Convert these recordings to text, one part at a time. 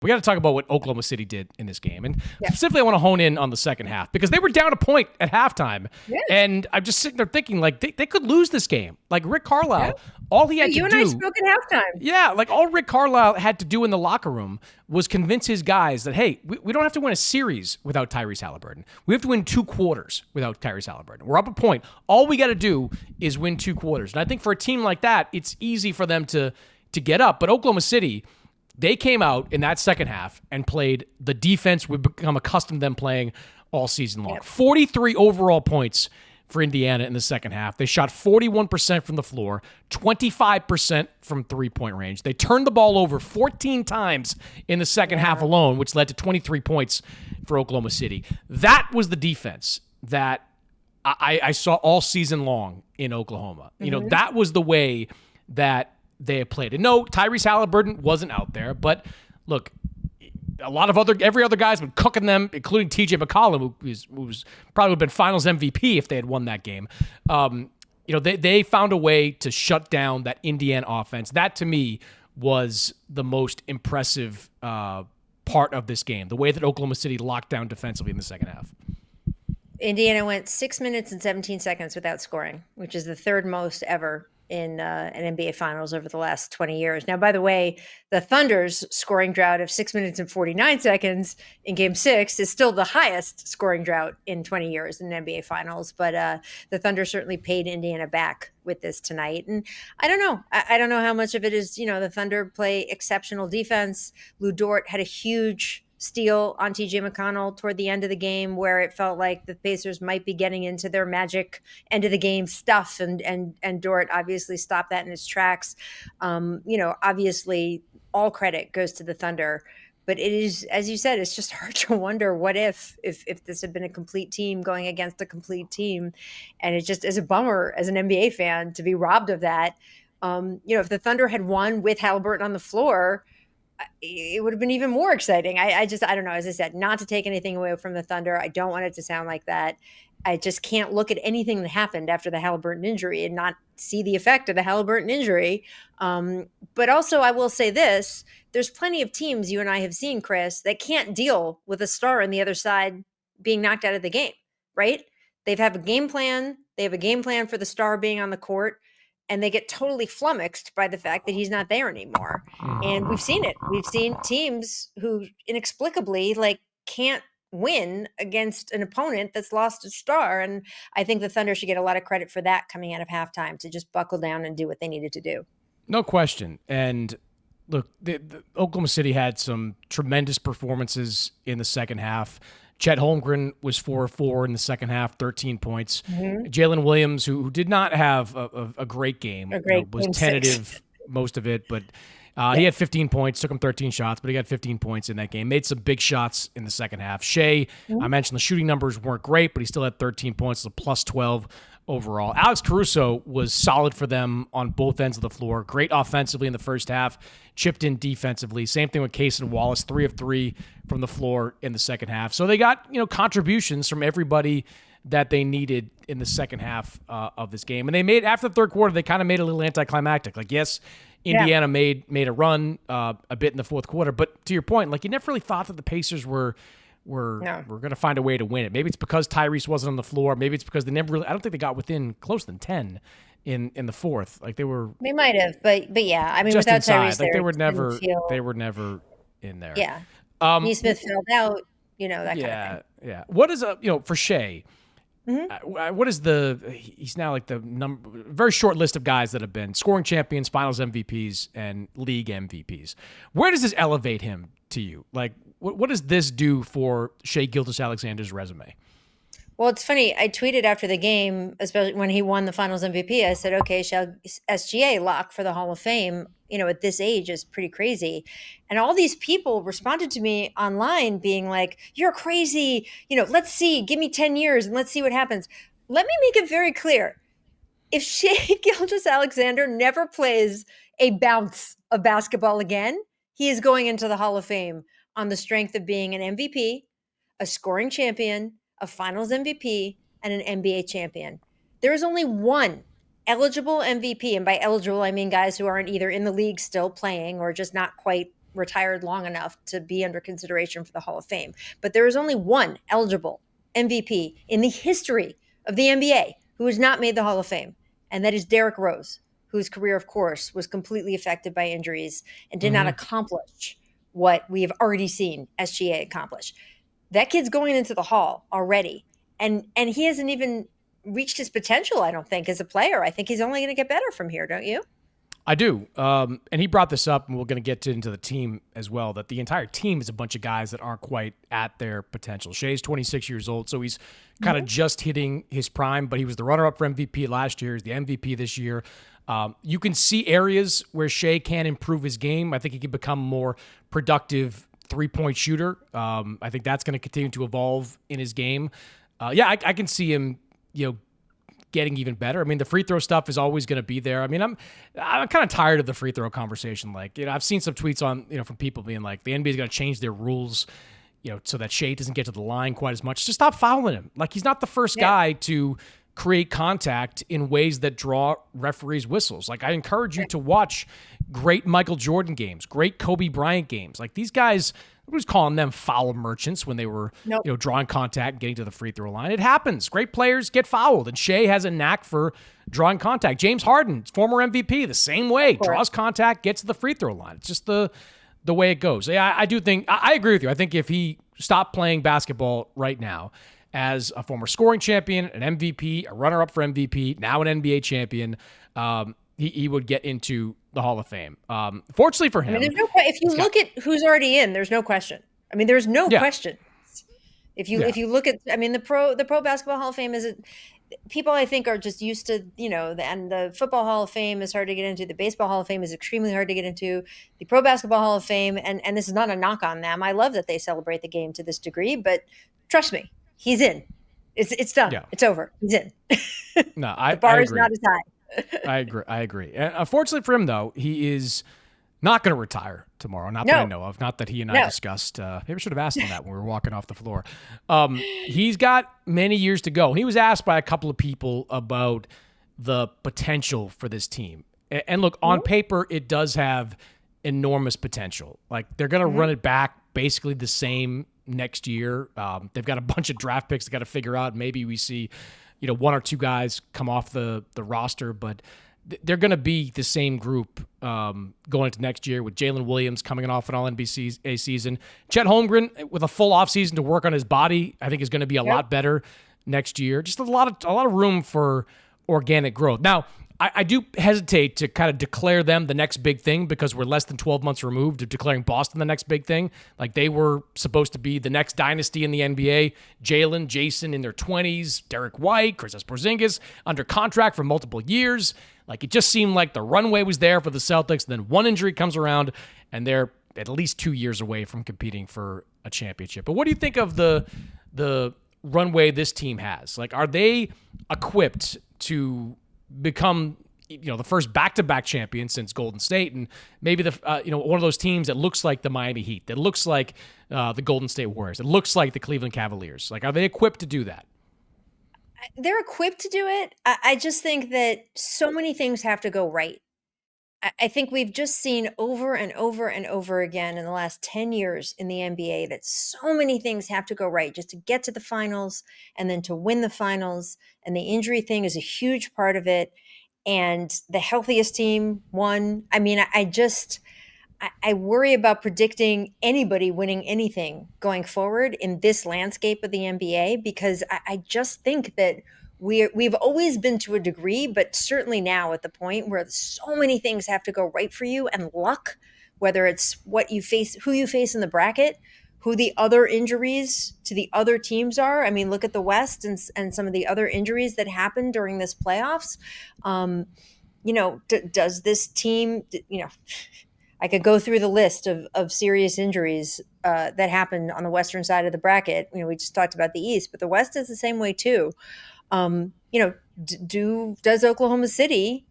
We got to talk about what Oklahoma City did in this game. And specifically, I want to hone in on the second half because they were down a point at halftime. Yeah. And I'm just sitting there thinking, like, they could lose this game. Like, Rick Carlisle, all he had to do. You and I spoke at halftime. Yeah, like, all Rick Carlisle had to do in the locker room was convince his guys that, hey, we don't have to win a series without Tyrese Halliburton. We have to win 2 quarters without Tyrese Halliburton. We're up a point. All we got to do is win 2 quarters. And I think for a team like that, it's easy for them to get up. But Oklahoma City, they came out in that second half and played the defense we've become accustomed to them playing all season long. 43 overall points for Indiana in the second half. They shot 41% from the floor, 25% from three-point range. They turned the ball over 14 times in the second half alone, which led to 23 points for Oklahoma City. That was the defense that I saw all season long in Oklahoma. You know, that was the way that they have played. And no, Tyrese Halliburton wasn't out there, but look, every other guy's been cooking them, including TJ McCollum, who's probably would have been Finals MVP if they had won that game. They found a way to shut down that Indiana offense. That to me was the most impressive part of this game. The way that Oklahoma City locked down defensively in the second half. Indiana went 6 minutes and 17 seconds without scoring, which is the third most ever in an NBA Finals over the last 20 years. Now, by the way, the Thunder's scoring drought of 6 minutes and 49 seconds in Game 6 is still the highest scoring drought in 20 years in an NBA Finals. But the Thunder certainly paid Indiana back with this tonight. And I don't know. I don't know how much of it is, the Thunder play exceptional defense. Lou Dort had a huge steal on TJ McConnell toward the end of the game where it felt like the Pacers might be getting into their magic end of the game stuff. And Dort obviously stopped that in its tracks. Obviously all credit goes to the Thunder, but it is, as you said, it's just hard to wonder what if this had been a complete team going against a complete team. And it just is a bummer as an NBA fan to be robbed of that. If the Thunder had won with Halliburton on the floor, it would have been even more exciting. I don't know. As I said, not to take anything away from the Thunder. I don't want it to sound like that. I just can't look at anything that happened after the Halliburton injury and not see the effect of the Halliburton injury. But also, I will say this. There's plenty of teams you and I have seen, Chris, that can't deal with a star on the other side being knocked out of the game, right? They have a game plan. They have a game plan for the star being on the court. And they get totally flummoxed by the fact that he's not there anymore. And we've seen it. We've seen teams who inexplicably can't win against an opponent that's lost a star. And I think the Thunder should get a lot of credit for that coming out of halftime, to just buckle down and do what they needed to do. No question. And look, the Oklahoma City had some tremendous performances in the second half. Chet Holmgren was 4-4 in the second half, 13 points. Jalen Williams, who did not have a great game, was tentative most of it, but he had 15 points, took him 13 shots, but he got 15 points in that game. Made some big shots in the second half. Shai, I mentioned the shooting numbers weren't great, but he still had 13 points, so plus 12 overall. Alex Caruso was solid for them on both ends of the floor. Great offensively in the first half, chipped in defensively. Same thing with Cason Wallace, 3 of 3 from the floor in the second half. So they got, contributions from everybody that they needed in the second half of this game. And they made, after the third quarter, they kind of made a little anticlimactic. Yes, Indiana made a run a bit in the fourth quarter, but to your point, you never really thought that the Pacers were going to find a way to win it. Maybe it's because Tyrese wasn't on the floor. Maybe it's because they never really, I don't think they got within close than 10 in the fourth. They might have, but yeah, I mean, just without inside. Tyrese, they were never in there. Yeah. Nesmith filled out, that kind of thing. Yeah. What is for Shai? What is he's now the very short list of guys that have been scoring champions, finals MVPs, and league MVPs. Where does this elevate him to you? What does this do for Shai Gilgeous-Alexander's resume? Well, it's funny. I tweeted after the game, especially when he won the finals MVP, I said, okay, SGA lock for the Hall of Fame, at this age is pretty crazy. And all these people responded to me online being like, you're crazy. Let's see, give me 10 years and let's see what happens. Let me make it very clear. If Shai Gilgeous-Alexander never plays a bounce of basketball again, he is going into the Hall of Fame on the strength of being an MVP, a scoring champion, a finals MVP, and an NBA champion. There is only one eligible MVP, and by eligible, I mean guys who aren't either in the league still playing or just not quite retired long enough to be under consideration for the Hall of Fame. But there is only one eligible MVP in the history of the NBA who has not made the Hall of Fame, and that is Derrick Rose, whose career, of course, was completely affected by injuries and did not accomplish what we have already seen SGA accomplish. That kid's going into the Hall already, and he hasn't even reached his potential, I don't think, as a player. I think he's only going to get better from here, don't you? I do. And he brought this up, and we're going to get into the team as well, that the entire team is a bunch of guys that aren't quite at their potential. Shai's 26 years old, so he's kind of just hitting his prime, but he was the runner-up for MVP last year. He's the MVP this year. You can see areas where Shai can improve his game. I think he can become a more productive three-point shooter. I think that's going to continue to evolve in his game. I can see him, getting even better. I mean, the free throw stuff is always going to be there. I mean, I'm kind of tired of the free throw conversation. Like, I've seen some tweets on, from people being like, the NBA is going to change their rules, so that Shai doesn't get to the line quite as much. Just stop fouling him. Like, he's not the first guy to create contact in ways that draw referees' whistles. Like, I encourage you to watch great Michael Jordan games, great Kobe Bryant games. Like, these guys, I was calling them foul merchants when they were, drawing contact and getting to the free throw line. It happens. Great players get fouled, and Shai has a knack for drawing contact. James Harden, former MVP, the same way, draws contact, gets to the free throw line. It's just the way it goes. Yeah, I do think, I agree with you. I think if he stopped playing basketball right now as a former scoring champion, an MVP, a runner-up for MVP, now an NBA champion, he would get into the Hall of Fame. Fortunately for him, if you look at who's already in, there's no question. I mean, there's no question. If you look at, the Pro Basketball Hall of Fame people I think are just used to, and the Football Hall of Fame is hard to get into. The Baseball Hall of Fame is extremely hard to get into. The Pro Basketball Hall of Fame, and this is not a knock on them. I love that they celebrate the game to this degree, but trust me, he's in. It's done. Yeah. It's over. He's in. No, the bar is not as high. I agree. And unfortunately for him, though, he is not going to retire tomorrow. Not that I know of. Not that he and I discussed. Maybe I should have asked him that when we were walking off the floor. He's got many years to go. He was asked by a couple of people about the potential for this team. And look, on paper, it does have enormous potential. Like, they're going to run it back basically the same next year. They've got a bunch of draft picks they got to figure out. Maybe we see one or two guys come off the roster, but they're going to be the same group going into next year, with Jalen Williams coming off an All-NBA season. Chet Holmgren with a full offseason to work on his body, I think is going to be a lot better next year. Just a lot of room for organic growth. Now, I do hesitate to kind of declare them the next big thing, because we're less than 12 months removed of declaring Boston the next big thing. Like, they were supposed to be the next dynasty in the NBA. Jalen, Jason in their 20s, Derek White, Kristaps Porzingis under contract for multiple years. Like, it just seemed like the runway was there for the Celtics. Then one injury comes around, and they're at least 2 years away from competing for a championship. But what do you think of the runway this team has? Like, are they equipped to become the first back-to-back champion since Golden State, and maybe one of those teams that looks like the Miami Heat, that looks like the Golden State Warriors, it looks like the Cleveland Cavaliers? Like, are they equipped to do that? They're equipped to do it. I just think that so many things have to go right. I think we've just seen over and over and over again in the last 10 years in the NBA that so many things have to go right just to get to the finals and then to win the finals. And the injury thing is a huge part of it. And the healthiest team won. I mean, I worry about predicting anybody winning anything going forward in this landscape of the NBA, because I just think that we've always been, to a degree, but certainly now at the point where so many things have to go right for you, and luck, whether it's what you face, who you face in the bracket, who the other injuries to the other teams are. I mean, look at the West and some of the other injuries that happened during this playoffs. Does this team, I could go through the list of serious injuries that happened on the Western side of the bracket. We just talked about the East, but the West is the same way too. Does Oklahoma City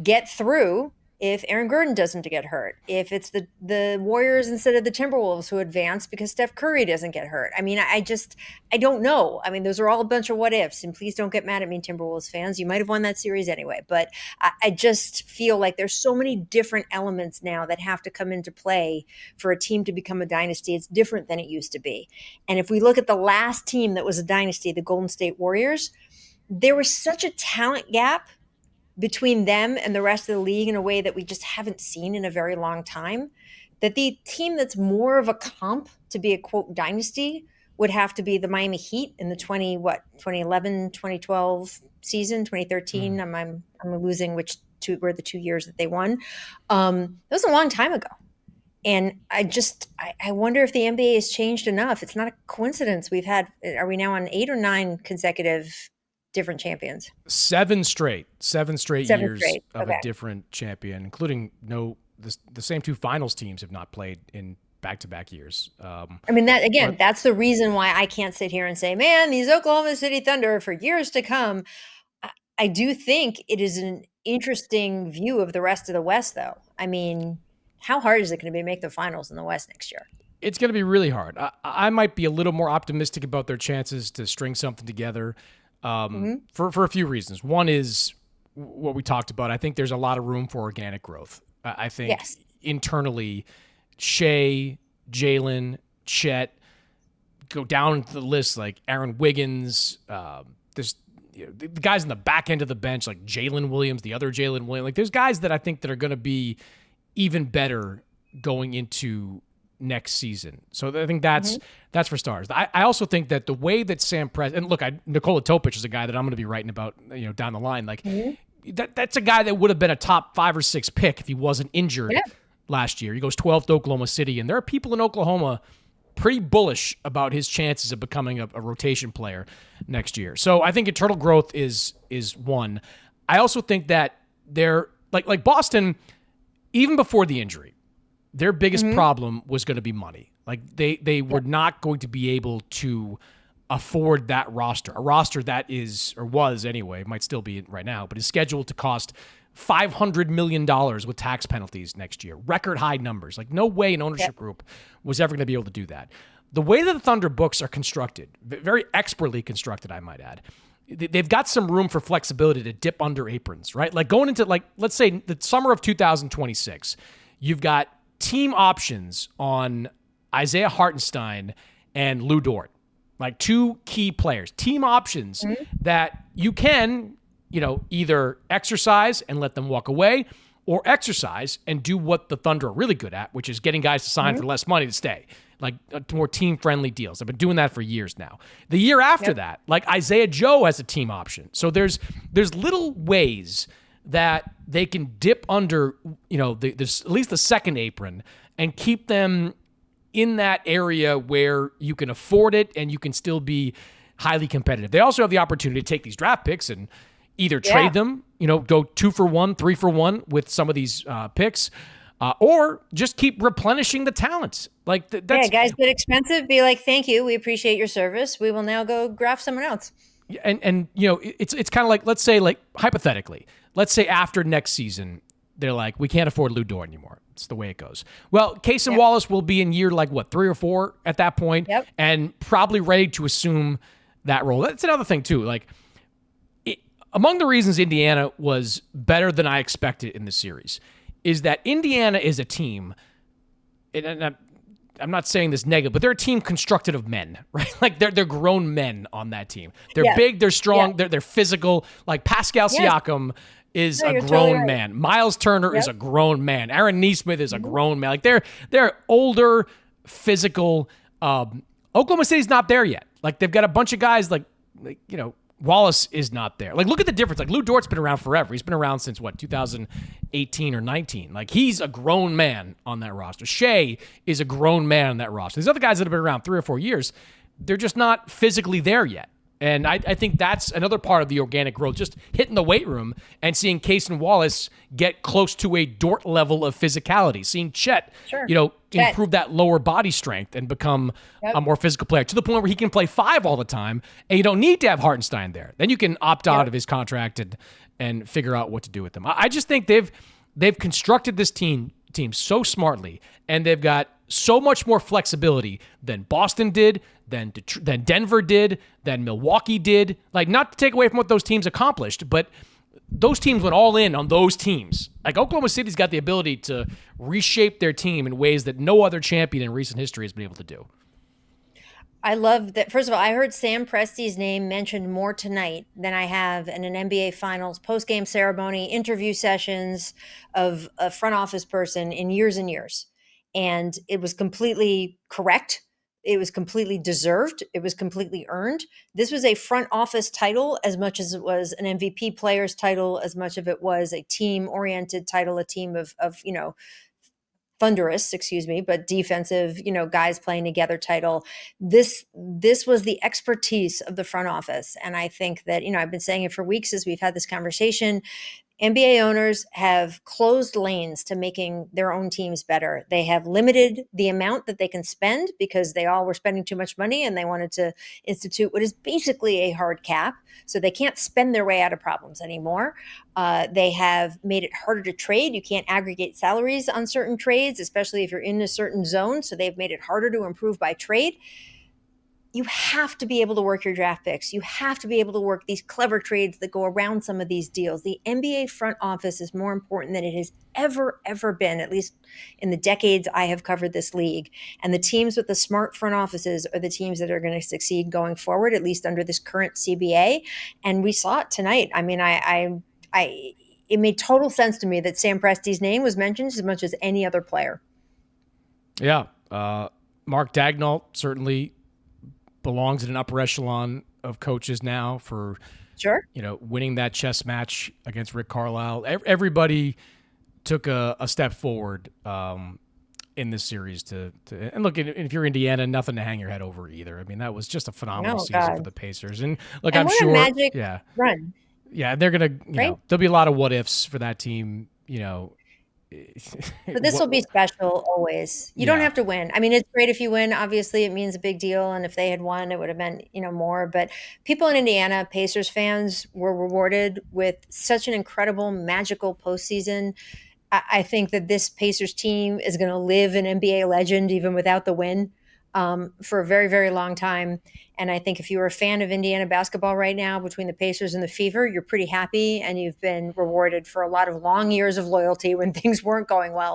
get through if Aaron Gordon doesn't get hurt, if it's the Warriors instead of the Timberwolves who advance because Steph Curry doesn't get hurt. I mean, I don't know. I mean, those are all a bunch of what ifs, and please don't get mad at me, Timberwolves fans. You might have won that series anyway, but I just feel like there's so many different elements now that have to come into play for a team to become a dynasty. It's different than it used to be. And if we look at the last team that was a dynasty, the Golden State Warriors, there was such a talent gap between them and the rest of the league in a way that we just haven't seen in a very long time, that the team that's more of a comp to be a quote dynasty would have to be the Miami Heat in the 2011, 2012 season, 2013. I'm losing which two were the 2 years that they won. That was a long time ago. And I wonder if the NBA has changed enough. It's not a coincidence. Are we now on 8 or 9 consecutive different champions? Seven straight years of Okay. a different champion, including the same 2 finals teams have not played in back-to-back years. I mean, that's the reason why I can't sit here and say, man, these Oklahoma City Thunder for years to come. I do think it is an interesting view of the rest of the West, though. I mean, how hard is it going to be to make the finals in the West next year? It's going to be really hard. I might be a little more optimistic about their chances to string something together. For a few reasons. One is what we talked about. I think there's a lot of room for organic growth. I think internally, Shai, Jalen, Chet, go down the list like Aaron Wiggins. There's the guys in the back end of the bench like Jalen Williams, the other Jalen Williams. Like there's guys that I think that are going to be even better going into next season. So I think that's for stars. I also think that the way that Sam Press and look, Nikola Topic is a guy that I'm going to be writing about, down the line. Like that's a guy that would have been a top 5 or 6 pick if he wasn't injured last year. He goes 12th to Oklahoma City, and there are people in Oklahoma pretty bullish about his chances of becoming a rotation player next year. So I think internal growth is one. I also think that they're like Boston, even before the injury, their biggest problem was going to be money. Like they were not going to be able to afford that roster. A roster that is, or was anyway, might still be right now, but is scheduled to cost $500 million with tax penalties next year. Record high numbers. Like no way an ownership group was ever going to be able to do that. The way that the Thunder books are constructed, very expertly constructed, I might add, they've got some room for flexibility to dip under aprons, right? Like going into let's say the summer of 2026, you've got team options on Isaiah Hartenstein and Lou Dort, like 2 key players, team options that you can, either exercise and let them walk away or exercise and do what the Thunder are really good at, which is getting guys to sign for less money to stay, like more team-friendly deals. I've been doing that for years now. The year after that, like Isaiah Joe has a team option. So there's little ways that they can dip under, at least the second apron and keep them in that area where you can afford it and you can still be highly competitive. They also have the opportunity to take these draft picks and either trade them, go 2 for 1, 3 for 1 with some of these picks, or just keep replenishing the talents. Like that's guys get expensive. Be like, thank you, we appreciate your service. We will now go draft someone else. And it's kind of like, let's say, like hypothetically, let's say after next season, they're like, we can't afford Lou Dort anymore. It's the way it goes. Well, Case and Wallace will be in year 3 or 4 at that point, and probably ready to assume that role. That's another thing too. Like among the reasons Indiana was better than I expected in the series is that Indiana is a team, and I'm not saying this negative, but they're a team constructed of men, right? Like they're grown men on that team. They're big, they're strong, they're physical. Like Pascal Siakam is a grown man. Miles Turner is a grown man. Aaron Nesmith is a grown man. Like they're older, physical. Oklahoma City's not there yet. Like they've got a bunch of guys like Wallace is not there. Like look at the difference. Like Lou Dort's been around forever. He's been around since 2018 or 19. Like he's a grown man on that roster. Shai is a grown man on that roster. These other guys that have been around 3 or 4 years, they're just not physically there yet. And I think that's another part of the organic growth, just hitting the weight room and seeing Case and Wallace get close to a Dort level of physicality, seeing Chet, improve that lower body strength and become a more physical player to the point where he can play 5 all the time, and you don't need to have Hartenstein there. Then you can opt out of his contract and figure out what to do with them. I just think they've constructed this team so smartly, and they've got so much more flexibility than Boston did, than Denver did, than Milwaukee did. Like, not to take away from what those teams accomplished, but those teams went all in on those teams. Like, Oklahoma City's got the ability to reshape their team in ways that no other champion in recent history has been able to do. I love that. First of all, I heard Sam Presti's name mentioned more tonight than I have in an NBA Finals post-game ceremony, interview sessions of a front office person in years and years. And it was completely correct. It was completely deserved. It was completely earned. This was a front office title as much as it was an MVP player's title, as much of it was a team-oriented title, a team of thunderous, but defensive, guys playing together title. This was the expertise of the front office. And I think that, I've been saying it for weeks as we've had this conversation. NBA owners have closed lanes to making their own teams better. They have limited the amount that they can spend because they all were spending too much money, and they wanted to institute what is basically a hard cap. So they can't spend their way out of problems anymore. They have made it harder to trade. You can't aggregate salaries on certain trades, especially if you're in a certain zone. So they've made it harder to improve by trade. You have to be able to work your draft picks. You have to be able to work these clever trades that go around some of these deals. The NBA front office is more important than it has ever been, at least in the decades I have covered this league. And the teams with the smart front offices are the teams that are going to succeed going forward, at least under this current CBA. And we saw it tonight. I mean, it made total sense to me that Sam Presti's name was mentioned as much as any other player. Yeah. Mark Daigneault certainly belongs in an upper echelon of coaches now for sure, winning that chess match against Rick Carlisle. Everybody took a step forward in this series and look, if you're Indiana, nothing to hang your head over either. I mean, that was just a phenomenal season for the Pacers. And look, I'm sure, a magic run. Yeah, they're gonna, there'll be a lot of what ifs for that team. But this will be special always. You don't have to win. I mean, it's great if you win. Obviously, it means a big deal. And if they had won, it would have meant, more. But people in Indiana, Pacers fans, were rewarded with such an incredible, magical postseason. I think that this Pacers team is going to live an NBA legend even without the win for a very, very long time. And I think if you were a fan of Indiana basketball right now, between the Pacers and the Fever, you're pretty happy, and you've been rewarded for a lot of long years of loyalty when things weren't going well.